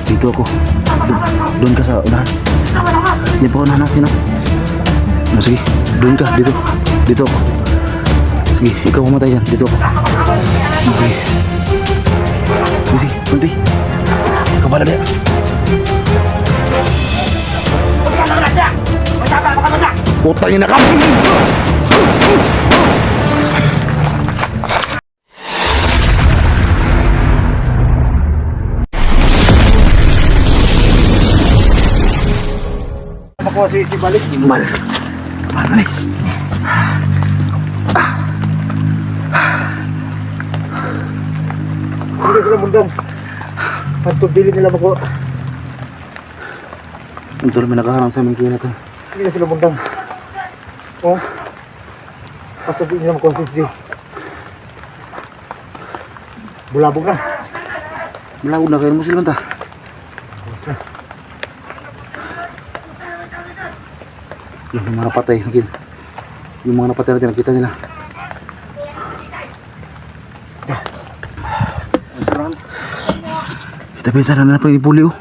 Dito ako. Doon ka sa unahan. Yan po unahan ako, Oh, sige, doon ka, dito. Dito ako. Sige, ikaw pumatay dyan. Dito ako. Okay. Sige, kunti. Ikaw bala dia. Putangin na ka! Ako si balik. Mal. Mal na Hindi sila mundong. Pagtubili nila ako. Ito naman nakaharang sa aming kina to. Hindi sila mundong. Oh. Pagtubili nila ako si bulabog na. Malawag na kayo mo sila ta. Yung mga napatay, yung mga napatay natin, nakita nila. Kita pinsan na pa yung puli, oh.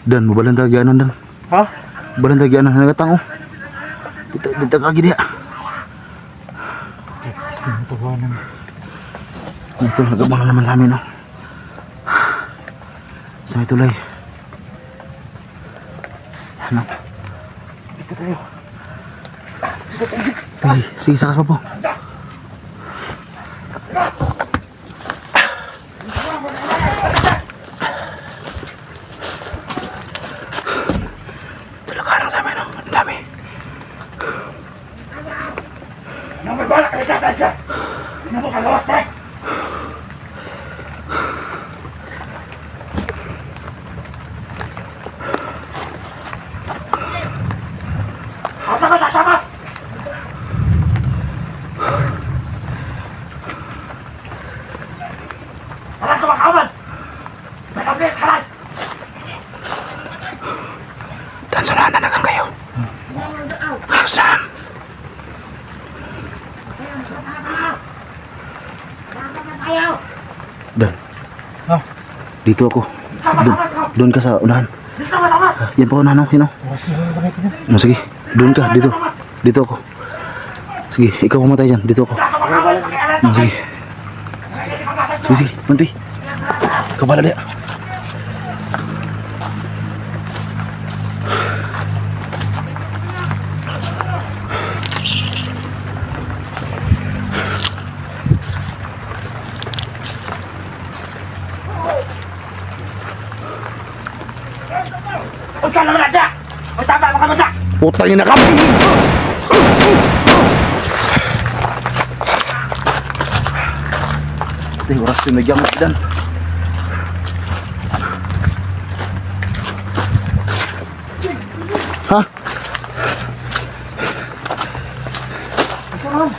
Dan, mabalang tagianan, Dan. Ha? Mabalang tagianan, nagatang, oh. Dita kagi dia. Ito, nagabang na naman sa amin, oh. Sa may tulay. Ano? Dito tayo. Ay, sige, sakas pa po. Talaga sa amin, oh. Ang dami. Nang may balak ka na dyan. Hindi mo kalawas pa. Ata ka sasama! Alas ka makawan! May tablet, halas! Dan, sunahan na nagang kayo. Sunahan. Dan. Ha? Dito ako. Doon ka sa unahan. Yan pa unahan, oh. Yan, oh. Oh, sige, doon ka, dito. Dito ako. Sige, ikaw pumatay dyan. Dito ako. Oh, sige. Sige, sige, nanti. Ikaw bala dia. Huwag ka naman ada! Masama mo ka muna! Putangin na ka! Ito yung oras pinagyan mo, Dan. Ha? Ito naman!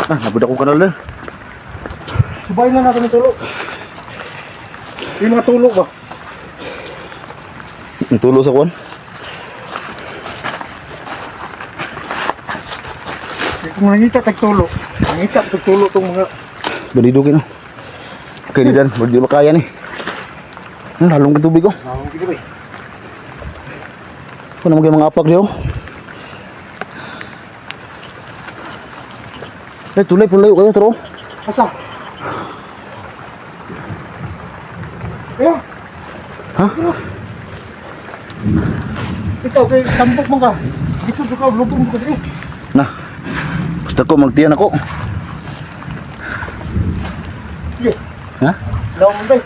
Ah, nabudak ko kanal, Dan. Subayin na natin yung tulo. Yung mga tulo ba? Nitulo sa kuwan. Kung nangita tagtulo. Nangita tagtulo itong mga... Badidugin, oh. Kaya di, Dan. Di makaya ni. Lalong ka tubig, oh. Ang gini ba eh? Ano naman kayo mga apak niyo? Eh, tulay po layo kayo, turo. Asa? Ayan. Ha? Ikaw kay tampok mo ka. Gusto ko ka, lubong mo ka dito. Nah, basta ko magtiyan ako. Sige. Ha? Lawa mo ba?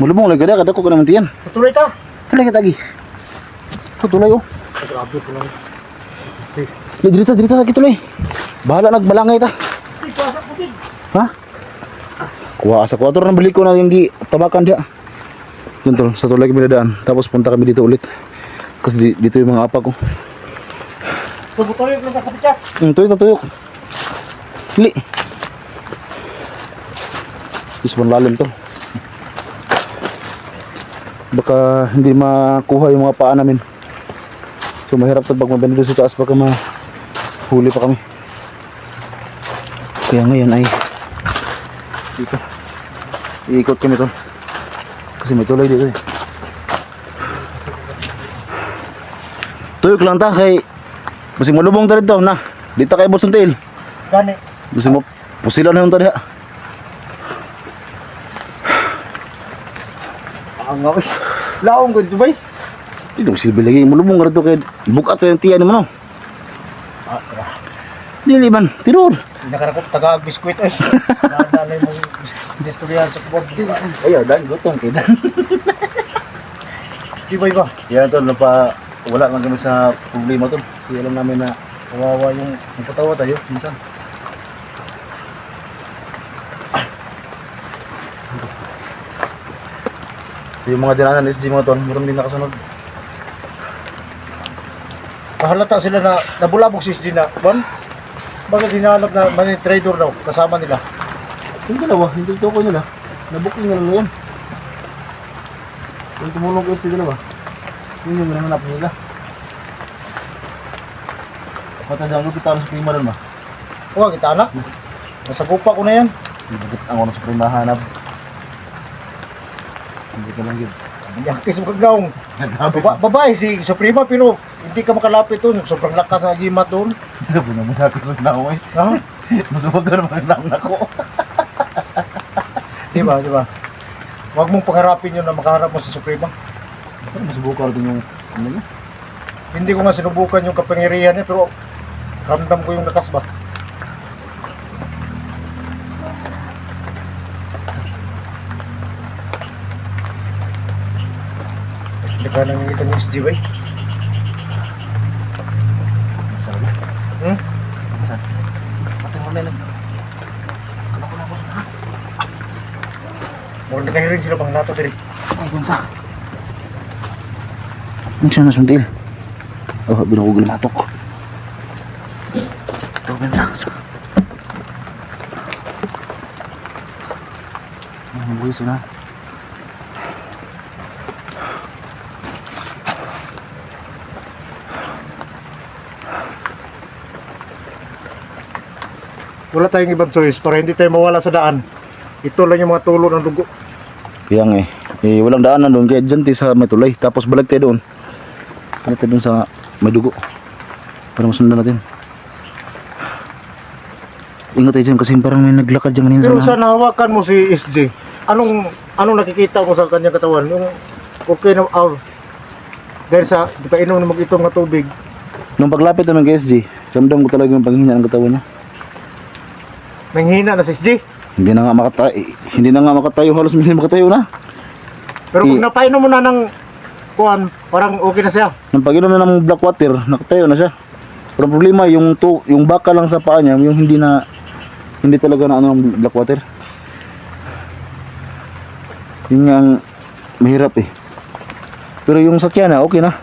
Mulubong lagi kada ko kana magtiyan. Patuloy ta. Tulay kita lagi. Tulay, oh. Grabe ko lang. Dirita lagi tulay. Bahala nagbalangay ta. Ikaw sa putig. Ha? Kuha sa kwarto na balik ko na hindi tabakan dia. Yun tol, sa tulay kami dadaan. Tapos punta kami dito ulit. Kasi dito yung mga apa ko. Tubutoy lang ka sa pikas. Tuyok. Hili. Ispan lalim to. Baka hindi makuha yung mga paa namin. So mahirap to pag mabenda doon sa taas, baka mahuli pa kami. Kaya ngayon ay dito iikot kami to kasi may tulay dito eh. Tuyok lang ta kay basing malubong ta dito na dito kay Boss Until. Gani. Basing mo pusilan na yung tadi ha. Ang ngawis. Laong ko Dubai. Hindi mo silbi lagi malubong ka dito kay bukat yung tiyan mo no. Dili man tiror. Nakarakot taga biskwit ay. Nanay mo istorya sa kubod. Ayaw dan gutong kay dan. Dubai ba? Yan tol wala lang kami sa problema tol. Kasi alam namin na kawawa yung nagpatawa tayo minsan. So, yung mga dinanan ni SG mo tol, meron din nakasunod. Mahalata sila na nabulabog si SG na. Bon? Bakit hinahanap na money trader daw kasama nila? Yung dalawa, hindi ito ko nila. Nabooking na lang yan. Yung tumulong ko SG dalawa. Yun yung nanganap nila. Matandang ko kita sa prima doon ba? Huwag kita anak. Nasa gupa ko na yan. Bakit ang ano sa prima hanap? Hindi ka lang yun. Yaktis mo kagawang. Babae si Suprema pero hindi ka makalapit doon. Sobrang lakas ng agimat doon. Puno mo na ako sa naway. Ha? Masubagan mga lang ako. Diba? Huwag mong pangharapin yun na makaharap mo sa Suprema. Pero masubukan rin yung ano niya. Hindi ko nga sinubukan yung kapangyarihan niya pero ramdam ko yung lakas ba. Hindi ka nangingitan yung SG ba eh? Saan ba? Hmm? Saan? Patay mo lang. Kala ko na ako sa Mukhang nakahiring sila pang nato diri. ay, gansa. Ano siya nasuntil? Oh, binukugul matok. Ito, gansa. Ang buwis na. Wala tayong ibang choice para hindi tayo mawala sa daan. Ito lang yung mga tulo ng dugo. Kaya nga walang daanan doon. Kaya dyan tayo sa may tulay. Tapos balik tayo doon. Balik tayo doon sa may dugo. Para masundan natin. Ingat tayo dyan kasi parang may naglakad dyan kanina. Pero sa nahawakan mo si SJ, anong nakikita mo sa kanyang katawan? Yung okay na dahil sa di pa inom na mag-itom nga tubig. Nung paglapit naman kay SG, ramdam ko talaga yung panghina ng katawan niya. Nanghina na si SJ. Hindi na nga makatayo, halos hindi makatayo na. Pero kung napainom mo na ng kuhan, parang okay na siya. Nang pag-inom na ng black water, nakatayo na siya. Pero ang problema, yung baka lang sa paa niya, yung hindi talaga na ano ang black water. Yun nga ang mahirap eh. Pero yung sa tiyan na, okay na.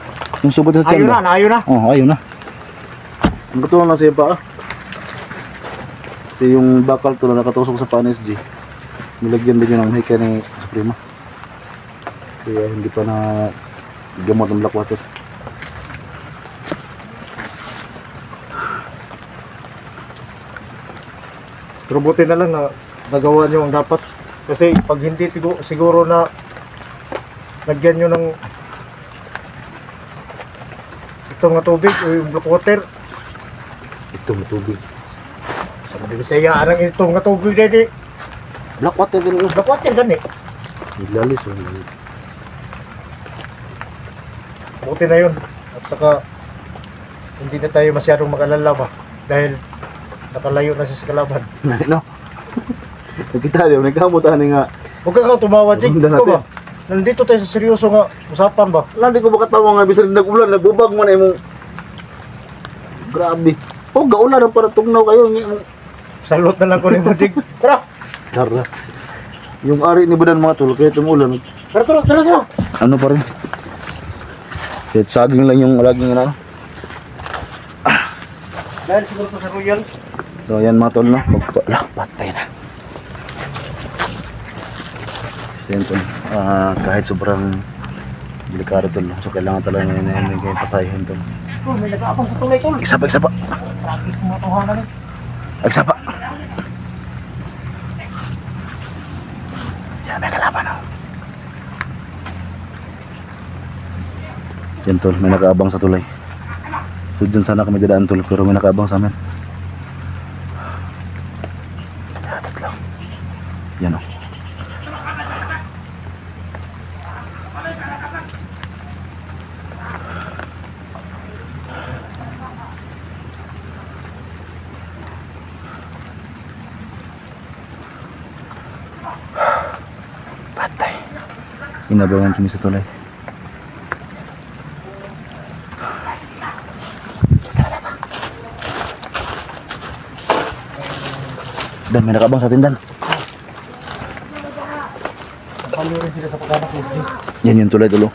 Yung subot sa tiyan ba? Ayun na. Oh, ayun na. Ang katulong na siya pa. Kasi yung bakal to na nakatusok sa paa ni SG. Nilagyan din yun ng hika ni Suprema. Kaya hindi pa na gamot ng black water. Pero buti na lang na nagawa niyo ang dapat. Kasi pag hindi siguro na lagyan niyo ng itong nga tubig o yung black water. Ito matubig. Sa Bisaya anang itong nga tubig dede. Black water din yun. Black water gani. Naglalis o naglalis. Buti na yun. At saka hindi na tayo masyadong makalala ba dahil nakalayo na siya sa kalaban. No? Nakita niyo, nagkamutan nga. Huwag ka nga tumawa, Jig. Sundan Ikaw natin. ba? Nandito tayo sa seryoso nga usapan ba? Landi ko makatawa nga, bisag nag-ulan, nagbubag mo na yung... Grabe. Oh, gaulan ang para tugnaw kayo. Salot na lang ko rin mo, Jig. Tara! Tara. Yung ari ni Badan mga tol, kaya tumulan. Tara! Ano pa rin? Kahit saging lang yung laging ano. Dahil siguro to sa Royal. So ayan mga tol, no? Wala, patay na. So yan tol, kahit sobrang delikado tol, so kailangan talaga may pasahin tol. Oh, may nag-aabang sa tulay tol. Isa pa. Tragis mga tuhanan eh. Isa pa. Yan, may kalaban oh. Yan tol, may nakaabang sa tulay. So dyan sana kami dadaan tol, pero may nakaabang sa amin. Tatlo. Yan oh. Patay. Inabangan kami sa tulay. Dan, may nakabang sa tindan. Palo rin sila sa pagkanak ko. Yan yung tulay tulo.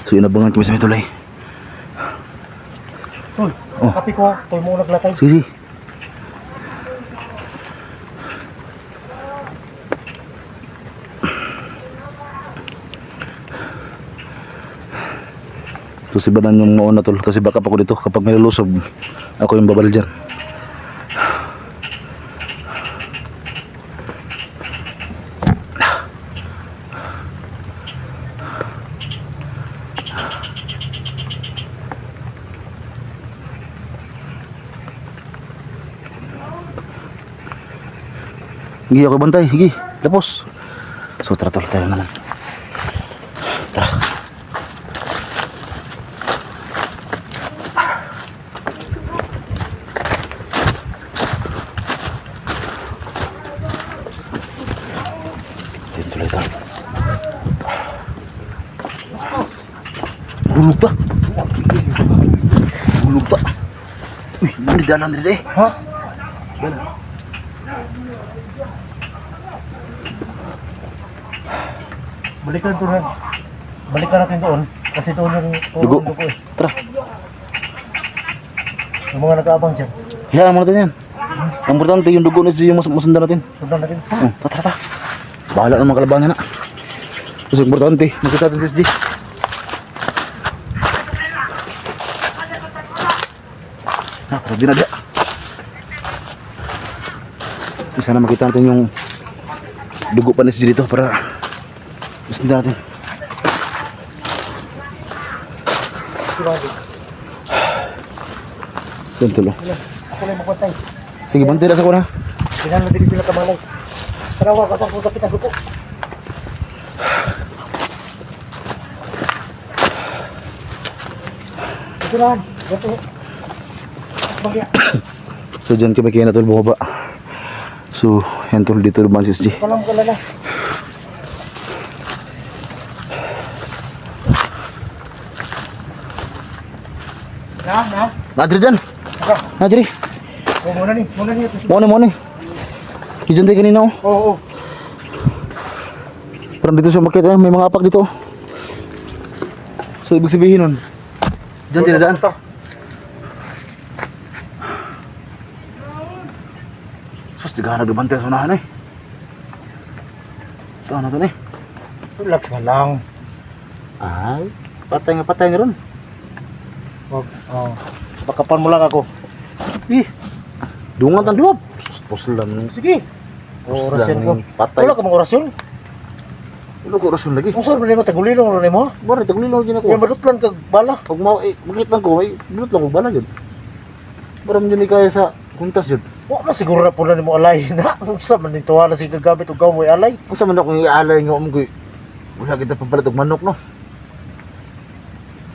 So inabangan kami sa may tulay. Tol, Oh. kape ko. Toy mo naglatay. Sige. So si Banan yung nauna tol, kasi backup ako dito kapag may lulosob, ako yung babal dyan. Sige ako bantay, sige, lapos. So tara tol, tayo naman. Tara. Ito tuloy tol. Hulog ta. Hulog ta. Uy, ini dalam diri deh. Ha? Dalam. Balikan natin doon. Kasi doon yung Dugo. dugo eh. Tara. Yung mga nag-aabang dyan. Hayaan mo natin yan. Ang importante yung dugo na yung masundan natin. Sundan natin. Tara. Bahala ng mga kalabanan na. Terus yang importante, makita natin si SG. Nah, pasad din na dia. Sana makita natin yung dugo pa ni SG dito para masundan natin. Sigurado. Yan tulo. Ako lang makwantay. Sige, bantay na sa kuna. Kailangan din sila kamalay. Tarawa ka sa kung kapit ang dugo. Sigurado. Gato. Bagya. So dyan kami kaya natol bumaba. So, yan tol dito naman si SG. Kalam ka lang. Na. Nadri dyan. Aka. Nadri. Oh, muna ni. Mo ni. Diyan tayo kanina oh. Oo. Parang dito siya makita, may mga apak dito. So ibig sabihin nun, diyan dinadaan. Sus, di ka nagbantay sa unahan eh. Saan na ito eh? Relax na lang. Ay, patay nga ron. Wag. Oh. Bakapan mo lang ako. Dungan ang duwab. Sus, puslan. Sige. Orasyon ko. Patay. Wala ka mong orasyon. Wala ko rason lagi. Kung saan mo nimo tagulino ro nimo? Bari, taglinaw dyan ako. Yung madutlan kag bala. Pag makita ko, may binut lang ko bala dyan. Baram dyan kaya sa kuntas dyan. Wa na siguro na pula nimo alay na. Unsa man nito wala sig gagamit og gamoy alay. Kung saan man akong iaalay nga ko, wala kita pampalit og manok no.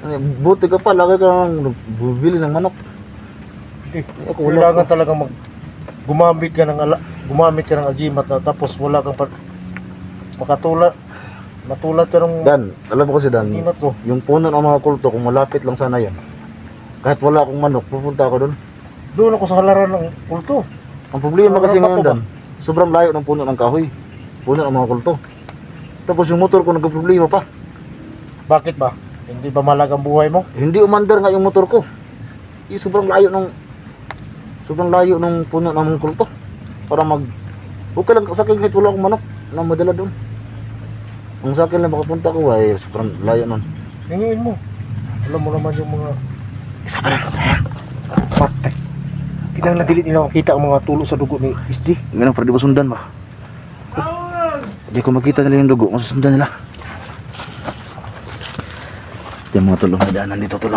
Ano, buti ka pa, laki ka nang bubili ng manok. Ako wala Kailangan talaga gumamit ka ng agimat na tapos wala kang matulad ka ng Dan, alam mo kasi Dan, agimat mo. yung puno ng mga kulto, kung malapit lang sana yan, kahit wala akong manok, pupunta ako doon. Doon ako sa halaran ng kulto. Ang problema kasi Wala ngayon pa Dan, sobrang layo ng puno ng kahoy, puno ng mga kulto. Tapos yung motor ko nagka-problema pa. Bakit ba? Hindi ba mahalagang buhay mo? Hindi umandar nga yung motor ko. Sobrang layo ng Sobrang layo ng puno ng kulto. Para mag... Okay lang sa akin kahit wala akong manok na madala doon. Ang sa akin lang makapunta ko ay sobrang layo nun. Hingin mo. Alam mo naman yung mga Isa pa lang sir. patay. Kinang nadilit nila makita ang mga tulo sa dugo ni SJ. Ganun para di ba sundan ba? Di ko makita nila yung dugo, masusundan nila. Yung mga tulong na daanan dito tulo.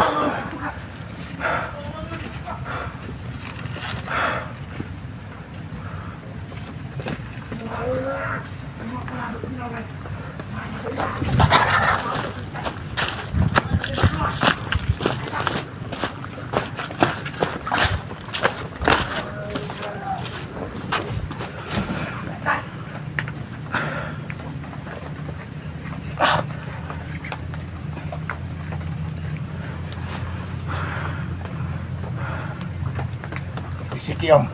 Isikiam.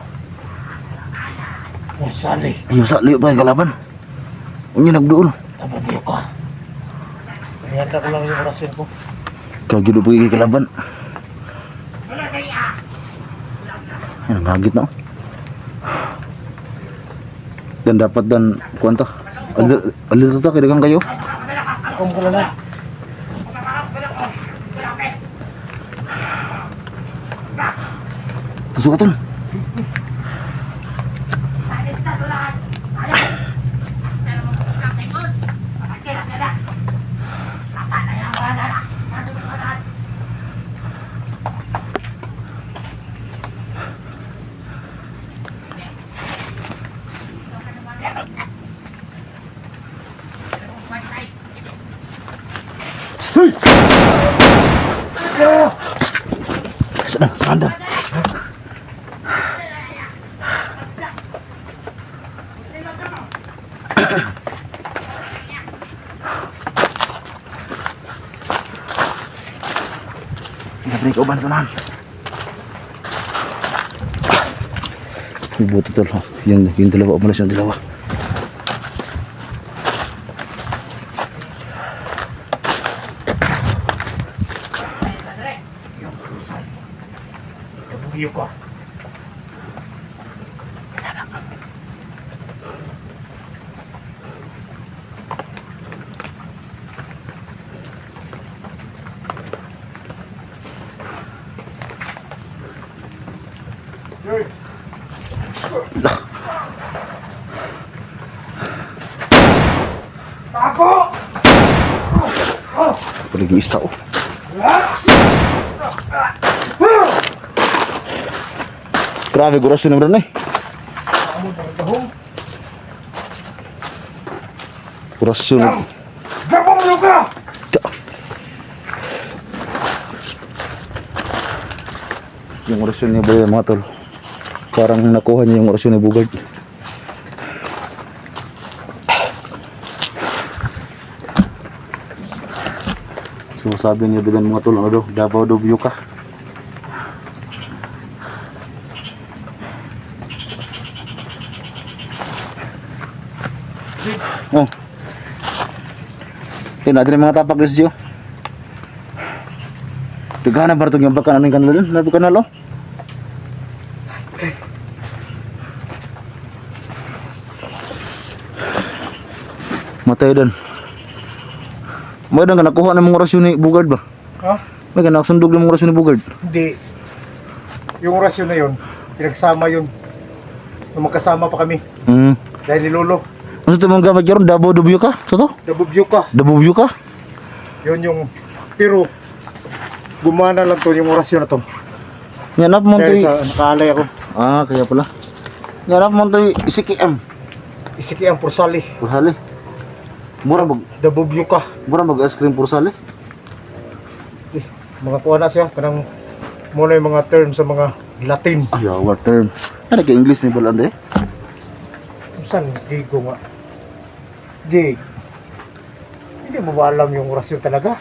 Pursali. Ayun sa liyo ba yung kalaban? Ano yung nagdoon? Tababiyo ka. Nihanda ko lang yung orasyon ko. Kagido pa yung kalaban. Ay, nangagit na oh. Dan dapat dan kuwanta. Alito ta, kailangan kayo. Ako mo lang na. Tusukatan. Sana, sana. Nabrik uban sanahan. Buti tol, oh. Yung dalawa, umalas yung dalawa. Tababiyo ka. Paliging isa oh. Grabe, gurasyon naman eh. Gurasyon. Tababiyo ka! Yung orasyon niya ba mga tol? Parang nakuha niya yung orasyon ni Bugard. So sabi niya doon mga tol, ano daw, Davao daw view ka. Oh. Natin yung mga tapak guys Gio. Daghanan ba itong yung bakan ano yung kanalo dun? Nabi kanalo? Matay dun. May dang ka nakuha ng mga orasyon ni Bugard ba? Ha? May ka nakasundog ng mga orasyon ni Bugard? Hindi. Yung orasyon na yun, pinagsama yun. Nung magkasama pa kami. Dahil ni Lolo. Ano ito mga gamit yun? Davao daw view ka? So to? Tababiyo ka. Davao view ka? Yun yung... Pero, gumana lang to yung orasyon na to. Yanap mo Dahil ito sa nakaalay ako. Ah, kaya pala. Yanap mo ito isikiam. Isiki ang pursali. Pursali. Mura Tababiyo ka. mag-ice cream pursali. Mga kuha na siya. Kanang muna yung mga term sa mga Latin. Ay, our term. Ano ka English ni Balanda eh? Saan? Digo nga. Jig. Hindi mo ba alam yung orasyon talaga?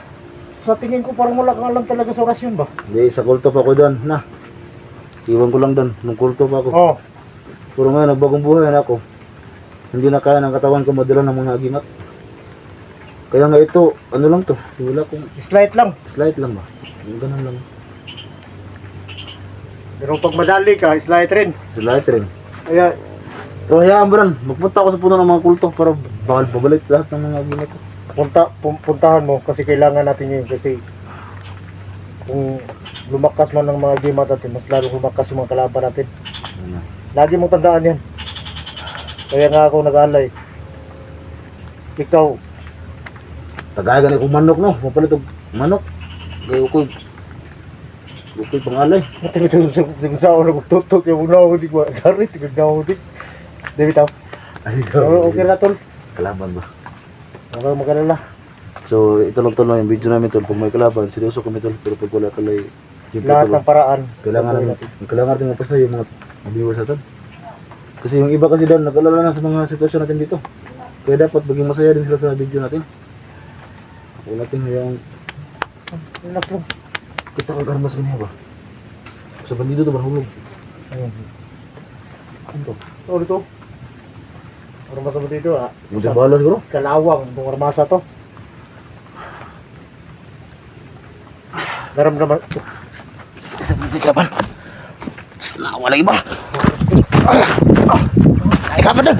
Sa tingin ko parang wala kang alam talaga sa orasyon ba? Hindi, sa kulto pa ako doon. Na. Iwan ko lang doon. Nung kulto pa ako. Oo. Pero ngayon, nagbagong buhay na ako. Hindi na kaya ng katawan ko madala ng mga agimat. Kaya nga ito, ano lang to? Wala kong Slight lang. slight lang ba? Ganun lang. Pero pag madali ka, slide rin. Sila rin. Kaya, So hayaan mo rin, magpunta ako sa puno ng mga kulto para bakal babalik lahat ng mga ginit. puntahan mo kasi kailangan natin yun kasi kung lumakas man ng mga gimat natin, mas lalo lumakas yung mga kalaban natin. Lagi mong tandaan yan. Kaya nga ako nag-alay. Ikaw, Tagay ganit kong manok no, mapalit og manok. Kaya ukoy pangalay. matibig yung sa ako nagtutok yung nahudik mo. Garit, nahudik. Di bitaw. Ay, Okay na tol. kalaban ba? Huwag kang mag-alala. So ito lang tol yung video namin tol. Pag may kalaban, seryoso kami tol. Pero pag wala talay, siyempre Lahat tol, ng paraan. kailangan natin mapasa yung mga viewers natin. Kasi yung iba kasi daw nag-alala na sa mga sitwasyon natin dito. Kaya dapat maging masaya din sila sa video natin. Ako natin yung Relax lang. kita kag-armas kanya ba? Sa bandido to barhulog. Ano to? Oh, dito. Armasa mo dito ah. Yung sa bala siguro? Kalawang itong armasa to. Naramdaman. Sa kalaban. Wala iba. Ay, kapan doon?